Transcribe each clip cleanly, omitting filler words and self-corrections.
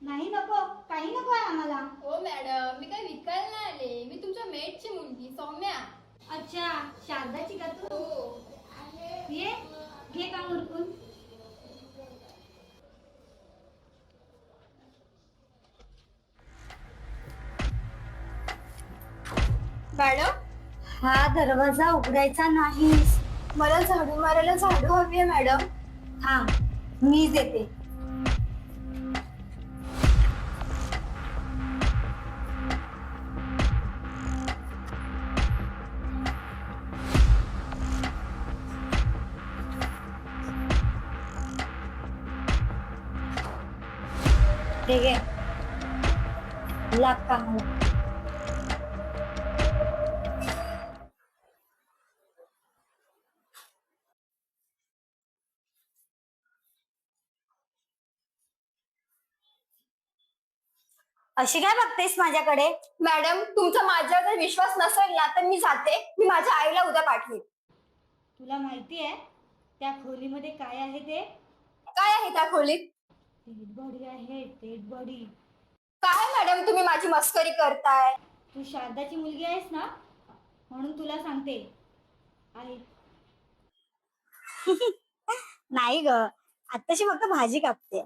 नाही नको, काही नको आहे आम्हाला. हो मॅडम, मी काही विकायला नाही आले. मी तुमच्या मेटची मुलगी सौम्या. अच्छा, शारदाची का तू? हो. ये घे काम उरकून. मॅडम, हा दरवाजा उघडायचा नाही. मला झाडू मारायला झाडू हवी आहे मॅडम. हा मीच येते. ठीक आहे, लाग कामाला. अशी काय बघतेस माझ्याकडे? मॅडम, तुमचा माझ्यावर जर विश्वास नसेल ना तर मी जाते. मी माझ्या आईला उद्या पाठवेन. तुला माहिती आहे त्या खोलीमध्ये काय आहे ते? काय आहे त्या खोलीत? डेड बॉडी आहे, डेड बॉडी. काय मॅडम, तुम्ही माझी मस्करी करताय? तू शारदाची मुलगी आहेस ना, म्हणून तुला सांगते. आई नाही ग, आत्ताशी फक्त भाजी कापते.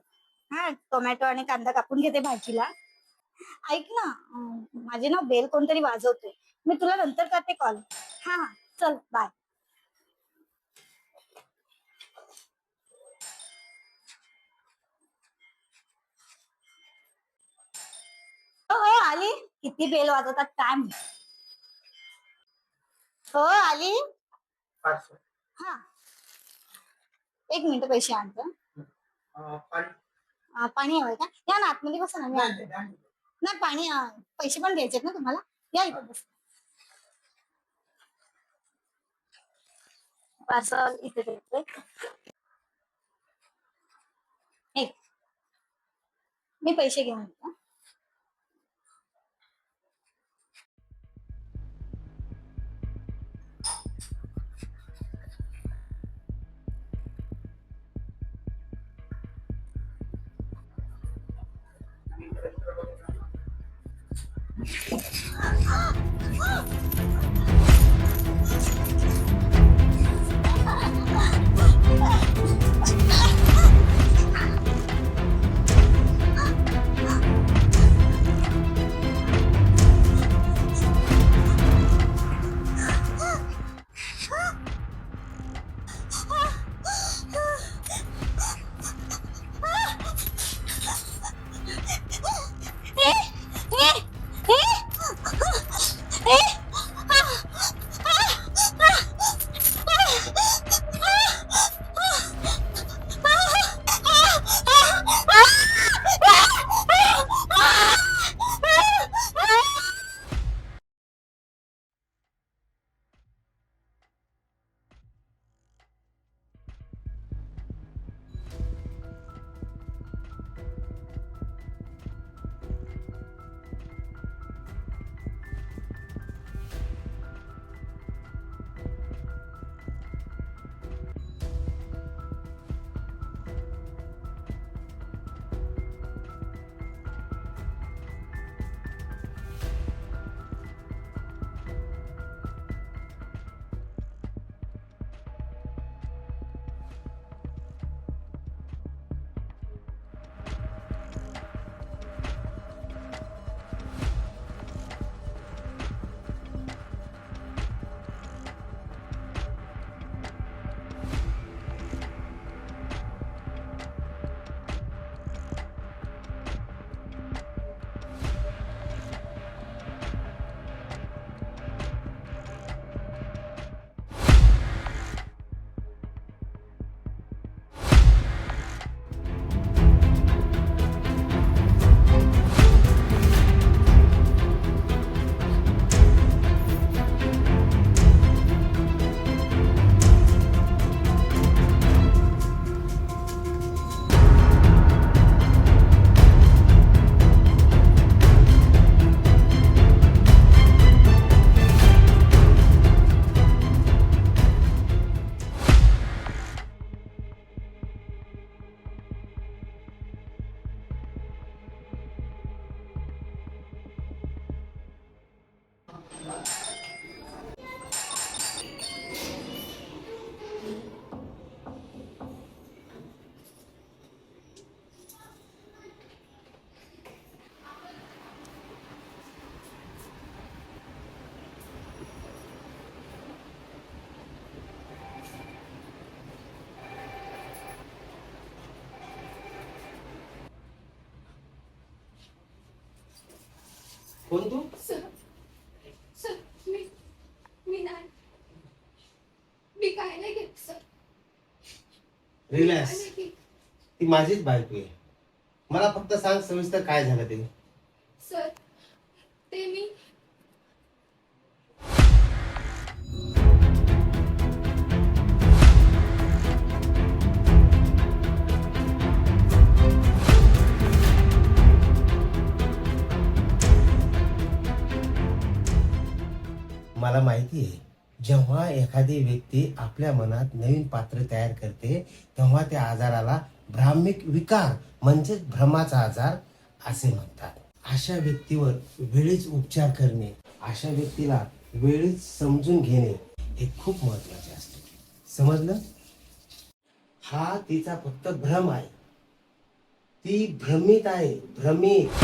हा, टोमॅटो आणि कांदा कापून घेते भाजीला. ऐक ना, माझे ना बेल कोणतरी वाजवते. मी तुला नंतर करते कॉल. हा हा, चल बाय. हो हो आली. किती बेल वाजवतात काय माहित. हो आली. हा, एक मिनिट पैसे आणतो. पाणी हवंय का? या ना आतमध्ये बसा ना, मी आणते. नाही पाणी, पैसे पण द्यायचे ना तुम्हाला. या इथं बस. पार्सल इथे देते. एक, मी पैसे घेऊन येतो. कोण तू? सर सर मी नाही, मी काय नाही घेत सर. रिलॅक्स, काय नाही घेत. ती माझीच बायको आहे. मला फक्त सांग सविस्तर काय झालं ते. सर ते मी मला माहिती आहे, जेव्हा एखादी व्यक्ती आपल्या मनात नवीन पात्र तयार करते तेव्हा त्या आजाराला भ्रामिक विकार म्हणजेच भ्रमाचा आजार असे म्हणतात. अशा व्यक्तीवर वेळीच उपचार करणे, अशा व्यक्तीला वेळीच समजून घेणे हे खूप महत्वाचे असते. समजलं? हा तिचा फक्त भ्रम आहे. ती भ्रमित आहे, भ्रमित.